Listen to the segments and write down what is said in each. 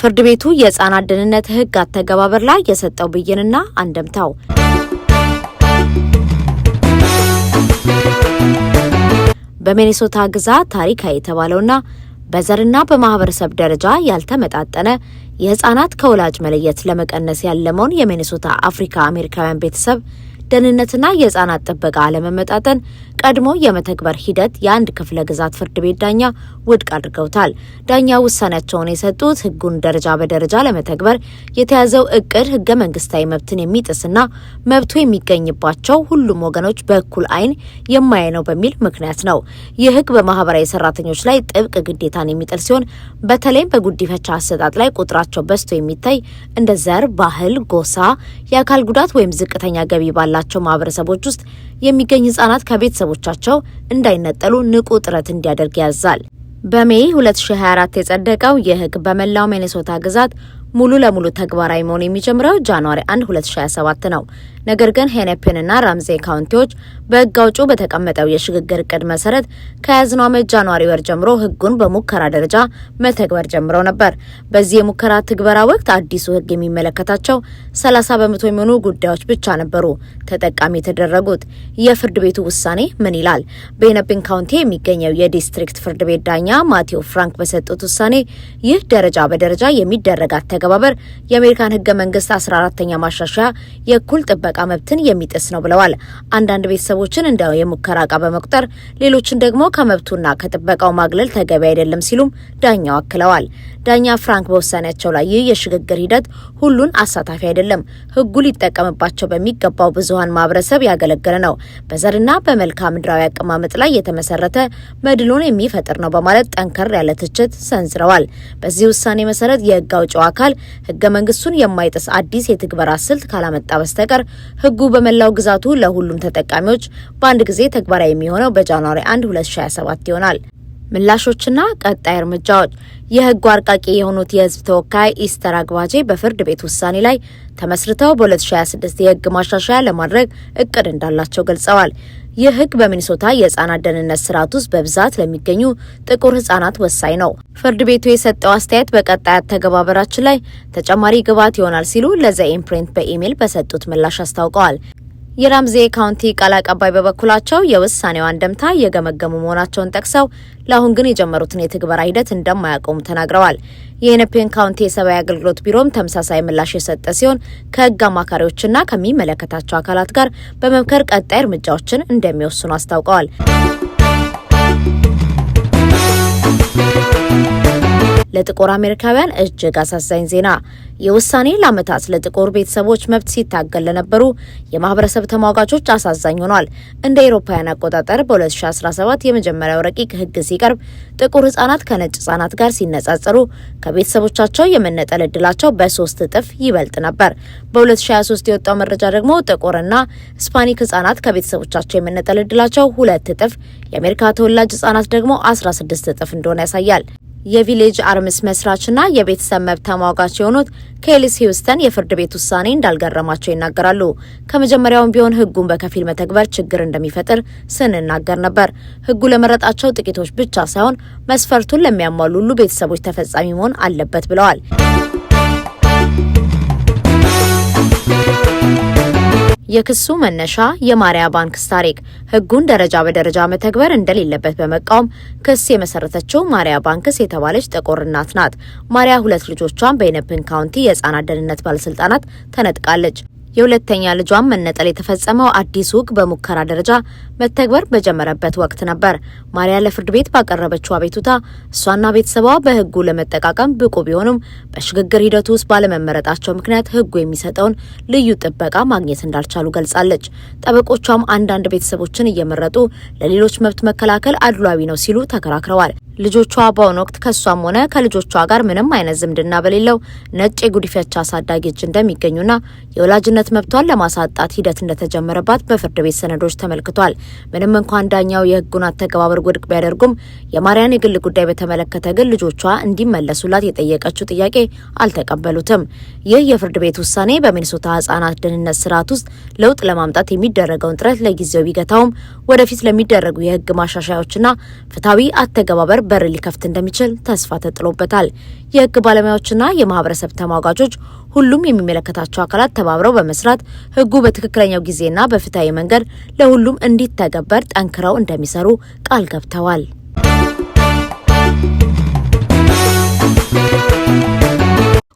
ፍርድ ቤቱ የህፃናት ደህንነት ህግ አተገባበር ላይ የሰጠው ብይንና አንደምታው። በሚኔሶታ ግዛት ታሪካዊ የተባለውና በዘርና በማህበረሰብ ደረጃ ያልተመጣጠነ የህፃናት ከወላጅ መለየት ለመቀነስ ያለመውን የሚኔሶታ አፍሪካ አሜሪካውያን ቤተሰብ ደህንነትና የህፃናት ጥበቃ አለመመጣጠን ቀድሞ የመተግበር ሂደት የአንድ ክፍለ ግዛት ፍርድ ቤት ዳኛ ውድቅ አድርገውታል። ዳኛው ውሳኔያቸውን የሰጡት ህጉን ደረጃ በደረጃ ለመተግበር የተያዘው እቅድ ህገ መንግስታዊ መብትን የሚጥስና መብቱ የሚገኝባቸው ሁሉም ወገኖች በእኩል አይን የማያይ ነው በሚል ምክንያት ነው። ይህ ህግ በማህበራዊ ሰራተኞች ላይ ጥብቅ ግዴታን የሚጥል ሲሆን በተለይም በጉዲፈቻ አሰጣጥ ላይ ቁጥራቸው በዝቶ የሚታይ እንደ ዘር፣ ባህል፣ ጎሳ፣ የአካል ጉዳት ወይም ዝቅተኛ ገቢ ባላቸው ማህበረሰቦች ውስጥ የሚገኝ ህጻናት ከቤተሰቦቻቸው እንዳይነጠሉ ንቁ ጥረት እንዲያደርግ ያዛል። በሜይ 2024 የጸደቀው ይህ ህግ በመላው ሚኔሶታ ግዛት ሙሉ ለሙሉ ተግባራዊ መሆን የሚጀምረው ጃንዋሪ 1 2027 ነው። ነገር ግን ሄነፒንና ራምዜ ካውንቲዎች በህግ አውጪው በተቀመጠው የሽግግር እቅድ መሰረት ከያዝነው ዓመት ጃንዋሪ ወር ጀምሮ ህጉን በሙከራ ደረጃ መተግበር ጀምረው ነበር። በዚህ የሙከራ ትግበራ ወቅት አዲሱ ህግ የሚመለከታቸው 30 በመቶ የሚሆኑ ጉዳዮች ብቻ ነበሩ ተጠቃሚ የተደረጉት። የፍርድ ቤቱ ውሳኔ ምን ይላል? በሄነፒን ካውንቲ የሚገኘው የዲስትሪክት ፍርድ ቤት ዳኛ ማቴው ፍራንክ በሰጡት ውሳኔ ይህ ደረጃ በደረጃ የሚደረግ አተገባበር የአሜሪካን ህገ መንግስት 14ኛ ማሻሻያ የእኩል ጥበቃ መብትን የሚጥስ ነው ብለዋል። አንዳንድ ቤተሰቦችን እንደ የሙከራ ዕቃ በመቁጠር ሌሎችን ደግሞ ከመብቱና ከጥበቃው ማግለል ተገቢ አይደለም ሲሉም ዳኛው አክለዋል። ዳኛ ፍራንክ በውሳኔያቸው ላይ ይህ የሽግግር ሂደት ሁሉን አሳታፊ አይደለም፣ ህጉ ሊጠቀምባቸው በሚገባው ብዙሃን ማህበረሰብ ያገለገለ ነው፣ በዘርና በመልክዓ ምድራዊ አቀማመጥ ላይ የተመሰረተ መድሎን የሚፈጥር ነው በማለት ጠንከር ያለ ትችት ሰንዝረዋል። በዚህ ውሳኔ መሰረት የህግ አውጪው አካል ህገ መንግስቱን የማይጥስ አዲስ የትግበራ ስልት ካላመጣ በስተቀር ህጉ በመላው ግዛቱ ለሁሉም ተጠቃሚዎች በአንድ ጊዜ ተግባራዊ የሚሆነው በጃንዋሪ 1 2027 ይሆናል። ምላሾችና ቀጣይ እርምጃዎች። የህጉ አርቃቂ የሆኑት የህዝብ ተወካይ ኢስተር አግባጄ በፍርድ ቤት ውሳኔ ላይ ተመስርተው በ2026 የህግ ማሻሻያ ለማድረግ እቅድ እንዳላቸው ገልጸዋል። ይህ ህግ በሚኔሶታ የህፃናት ደህንነት ስርዓት ውስጥ በብዛት ለሚገኙ ጥቁር ህጻናት ወሳኝ ነው። ፍርድ ቤቱ የሰጠው አስተያየት በቀጣይ አተገባበራችን ላይ ተጨማሪ ግብዓት ይሆናል ሲሉ ለዘ ኢምፕሪንት በኢሜይል በሰጡት ምላሽ አስታውቀዋል። የራምዜ ካውንቲ ቃል አቀባይ በበኩላቸው የውሳኔው አንደምታ የገመገሙ መሆናቸውን ጠቅሰው ለአሁን ግን የጀመሩትን የትግበራ ሂደት እንደማያቆሙ ተናግረዋል። የሄነፒን ካውንቲ የሰብአዊ አገልግሎት ቢሮም ተመሳሳይ ምላሽ የሰጠ ሲሆን ከህግ አማካሪዎችና ከሚመለከታቸው አካላት ጋር በመምከር ቀጣይ እርምጃዎችን እንደሚወስኑ አስታውቀዋል። ለጥቁር አሜሪካውያን እጅግ አሳዛኝ ዜና። የውሳኔ ለዓመታት ለጥቁር ቤተሰቦች መብት ሲታገል ለነበሩ የማህበረሰብ ተሟጋቾች አሳዛኝ ሆኗል። እንደ አውሮፓውያን አቆጣጠር በ2017 የመጀመሪያው ረቂቅ ህግ ሲቀርብ ጥቁር ህጻናት ከነጭ ህጻናት ጋር ሲነጻጸሩ ከቤተሰቦቻቸው የመነጠል እድላቸው በ3 እጥፍ ይበልጥ ነበር። በ2023 የወጣው መረጃ ደግሞ ጥቁርና ስፓኒክ ህጻናት ከቤተሰቦቻቸው የመነጠል እድላቸው 2 እጥፍ፣ የአሜሪካ ተወላጅ ህጻናት ደግሞ 16 እጥፍ እንደሆነ ያሳያል። የቪሌጅ አርምስ መስራችና የቤተሰብ መብት ተሟጋች የሆኑት ኬሊስ ሂውስተን የፍርድ ቤት ውሳኔ እንዳልገረማቸው ይናገራሉ። ከመጀመሪያውም ቢሆን ህጉን በከፊል መተግበር ችግር እንደሚፈጥር ስንናገር ነበር። ህጉ ለመረጣቸው ጥቂቶች ብቻ ሳይሆን መስፈርቱን ለሚያሟሉ ሁሉ ቤተሰቦች ተፈጻሚ መሆን አለበት ብለዋል። የክሱ መነሻ የማሪያ ባንክስ ታሪክ። ህጉን ደረጃ በደረጃ መተግበር እንደሌለበት በመቃወም ክስ የመሰረተችው ማሪያ ባንክስ የተባለች ጥቁር እናት ናት። ማሪያ 2 ልጆቿን በሄነፒን ካውንቲ የህፃናት ደህንነት ባለስልጣናት ተነጥቃለች። የሁለተኛ ልጇን መነጠል የተፈጸመው አዲሱ ህግ በሙከራ ደረጃ መተግበር በጀመረበት ወቅት ነበር። ማሪያ ለፍርድ ቤት ባቀረበችው አቤቱታ እሷና ቤተሰቧ በህጉ ለመጠቃቀም ብቁ ቢሆኑም በሽግግር ሂደቱ ውስጥ ባለመመረጣቸው ምክንያት ህጉ የሚሰጠውን ልዩ ጥበቃ ማግኘት እንዳልቻሉ ገልጻለች። ጠበቆቿም አንዳንድ ቤተሰቦችን እየመረጡ ለሌሎች መብት መከላከል አድሏዊ ነው ሲሉ ተከራክረዋል። ልጆቿ በአሁኑ ወቅት ከሷም ሆነ ከልጆቿ ጋር ምንም አይነት ዝምድና በሌለው ነጭ የጉዲፈቻ አሳዳጊ እጅ እንደሚገኙና የወላጅነት የዜግነት መብቷን ለማሳጣት ሂደት እንደተጀመረባት በፍርድ ቤት ሰነዶች ተመልክቷል። ምንም እንኳን ዳኛው የህጉን አተገባበር ውድቅ ቢያደርጉም የማርያን የግል ጉዳይ በተመለከተ ግን ልጆቿ እንዲመለሱላት የጠየቀችው ጥያቄ አልተቀበሉትም። ይህ የፍርድ ቤት ውሳኔ በሚኒሶታ ህጻናት ደህንነት ስርዓት ውስጥ ለውጥ ለማምጣት የሚደረገውን ጥረት ለጊዜው ቢገታውም ወደፊት ለሚደረጉ የህግ ማሻሻያዎችና ፍትሐዊ አተገባበር በር ሊከፍት እንደሚችል ተስፋ ተጥሎበታል። የህግ ባለሙያዎችና የማህበረሰብ ተሟጋቾች ሁሉም የሚመለከታቸው አካላት ተባብረው በመስራት ህጉ በትክክለኛው ጊዜና በፍትሐዊ መንገድ ለሁሉም እንዲተገበር ጠንክረው እንደሚሰሩ ቃል ገብተዋል።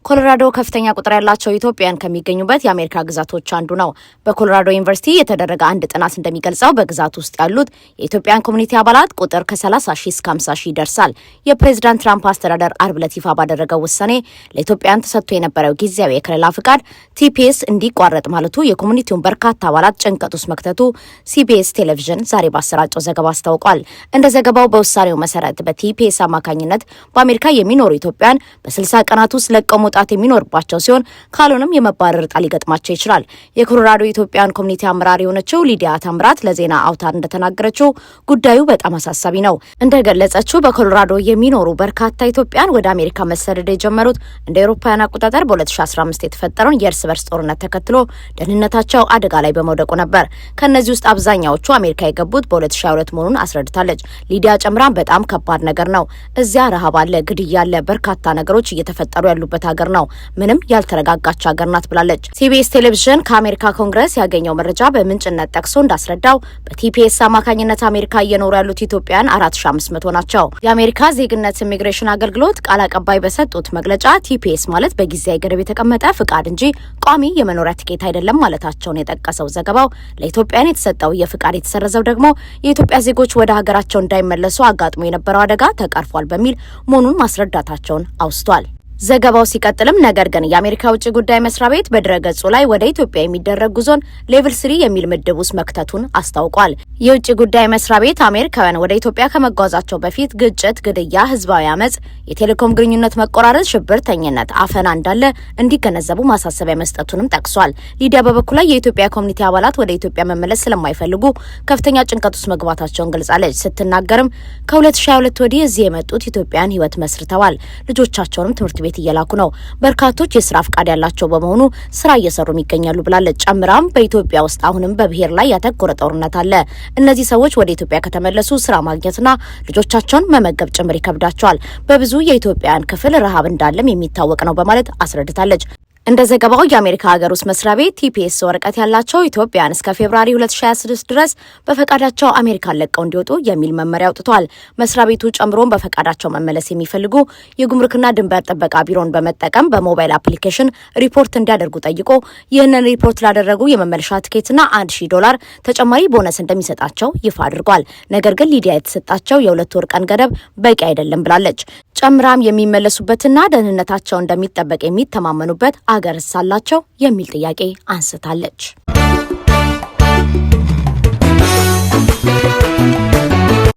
ኮሎራዶ ከፍተኛ ቁጥር ያላቸው ኢትዮጵያውያን ከሚገኙበት የአሜሪካ ግዛቶች አንዱ ነው። በኮሎራዶ ዩኒቨርሲቲ የተደረገ አንድ ጥናት እንደሚገልጸው በግዛት ውስጥ ያሉት የኢትዮጵያን ኮሚኒቲ አባላት ቁጥር ከ30 ሺህ እስከ 50 ሺህ ይደርሳል። የፕሬዝዳንት ትራምፕ አስተዳደር አርብ ዕለት ይፋ ባደረገው ውሳኔ ለኢትዮጵያውያን ተሰጥቶ የነበረው ጊዜያዊ የከለላ ፍቃድ ቲፒኤስ እንዲቋረጥ ማለቱ የኮሚኒቲውን በርካታ አባላት ጭንቀት ውስጥ መክተቱ ሲቢኤስ ቴሌቪዥን ዛሬ ባሰራጨው ዘገባ አስታውቋል። እንደ ዘገባው በውሳኔው መሰረት በቲፒኤስ አማካኝነት በአሜሪካ የሚኖሩ ኢትዮጵያውያን በ60 ቀናት ውስጥ ለቀው መውጣት የሚኖርባቸው ሲሆን ካልሆነም የመባረር ዕጣ ሊገጥማቸው ይችላል። የኮሎራዶ ኢትዮጵያን ኮሚኒቲ አመራር የሆነችው ሊዲያ ታምራት ለዜና አውታር እንደተናገረችው ጉዳዩ በጣም አሳሳቢ ነው። እንደገለጸችው በኮሎራዶ የሚኖሩ በርካታ ኢትዮጵያን ወደ አሜሪካ መሰደድ የጀመሩት እንደ አውሮፓውያን አቆጣጠር በ2015 የተፈጠረውን የእርስ በርስ ጦርነት ተከትሎ ደህንነታቸው አደጋ ላይ በመውደቁ ነበር። ከነዚህ ውስጥ አብዛኛዎቹ አሜሪካ የገቡት በ2022 መሆኑን አስረድታለች። ሊዲያ ጨምራን በጣም ከባድ ነገር ነው። እዚያ ረሃብ አለ፣ ግድያ አለ፣ በርካታ ነገሮች እየተፈጠሩ ያሉበት ሀገር ነው። ምንም ያልተረጋጋች ሀገር ናት ብላለች። ሲቢኤስ ቴሌቪዥን ከአሜሪካ ኮንግረስ ያገኘው መረጃ በምንጭነት ጠቅሶ እንዳስረዳው በቲፒኤስ አማካኝነት አሜሪካ እየኖሩ ያሉት ኢትዮጵያውያን 4500 ናቸው። የአሜሪካ ዜግነት ኢሚግሬሽን አገልግሎት ቃል አቀባይ በሰጡት መግለጫ ቲፒኤስ ማለት በጊዜያዊ ገደብ የተቀመጠ ፍቃድ እንጂ ቋሚ የመኖሪያ ትኬት አይደለም ማለታቸውን የጠቀሰው ዘገባው ለኢትዮጵያውያን የተሰጠው የፍቃድ የተሰረዘው ደግሞ የኢትዮጵያ ዜጎች ወደ ሀገራቸው እንዳይመለሱ አጋጥሞ የነበረው አደጋ ተቀርፏል በሚል መሆኑን ማስረዳታቸውን አውስቷል። ዘገባው ሲቀጥልም ነገር ግን የአሜሪካ ውጭ ጉዳይ መስሪያ ቤት በድረገጹ ላይ ወደ ኢትዮጵያ የሚደረግ ጉዞን ሌቭል 3 የሚል ምድብ ውስጥ መክተቱን አስታውቋል። የውጭ ጉዳይ መስሪያ ቤት አሜሪካውያን ወደ ኢትዮጵያ ከመጓዛቸው በፊት ግጭት፣ ግድያ፣ ህዝባዊ አመጽ፣ የቴሌኮም ግንኙነት መቆራረጥ፣ ሽብርተኝነት፣ አፈና እንዳለ እንዲገነዘቡ ማሳሰቢያ መስጠቱንም ጠቅሷል። ሊዲያ በበኩሏ የኢትዮጵያ ኮሚኒቲ አባላት ወደ ኢትዮጵያ መመለስ ስለማይፈልጉ ከፍተኛ ጭንቀት ውስጥ መግባታቸውን ገልጻለች። ስትናገርም ከ2022 ወዲህ እዚህ የመጡት ኢትዮጵያውያን ህይወት መስርተዋል። ልጆቻቸውንም ትምህርት ቤት እየላኩ ነው። በርካቶች የስራ ፍቃድ ያላቸው በመሆኑ ስራ እየሰሩም ይገኛሉ ብላለች። ጨምራም በኢትዮጵያ ውስጥ አሁንም በብሔር ላይ ያተኮረ ጦርነት አለ። እነዚህ ሰዎች ወደ ኢትዮጵያ ከተመለሱ ስራ ማግኘትና ልጆቻቸውን መመገብ ጭምር ይከብዳቸዋል። በብዙ የኢትዮጵያውያን ክፍል ረሃብ እንዳለም የሚታወቅ ነው በማለት አስረድታለች። እንደ ዘገባው የአሜሪካ ሀገር ውስጥ መስሪያ ቤት ቲፒኤስ ወረቀት ያላቸው ኢትዮጵያውያን እስከ ፌብሩዋሪ 2026 ድረስ በፈቃዳቸው አሜሪካን ለቀው እንዲወጡ የሚል መመሪያ አውጥቷል። መስሪያ ቤቱ ጨምሮም በፈቃዳቸው መመለስ የሚፈልጉ የጉምሩክና ድንበር ጥበቃ ቢሮን በመጠቀም በሞባይል አፕሊኬሽን ሪፖርት እንዲያደርጉ ጠይቆ ይህንን ሪፖርት ላደረጉ የመመለሻ ትኬትና $1000 ተጨማሪ ቦነስ እንደሚሰጣቸው ይፋ አድርጓል። ነገር ግን ሊዲያ የተሰጣቸው የ2 ወር ቀን ገደብ በቂ አይደለም ብላለች። ጨምራም የሚመለሱበትና ደህንነታቸው እንደሚጠበቅ የሚተማመኑበት አገር ሳላቸው የሚል ጥያቄ አንስታለች።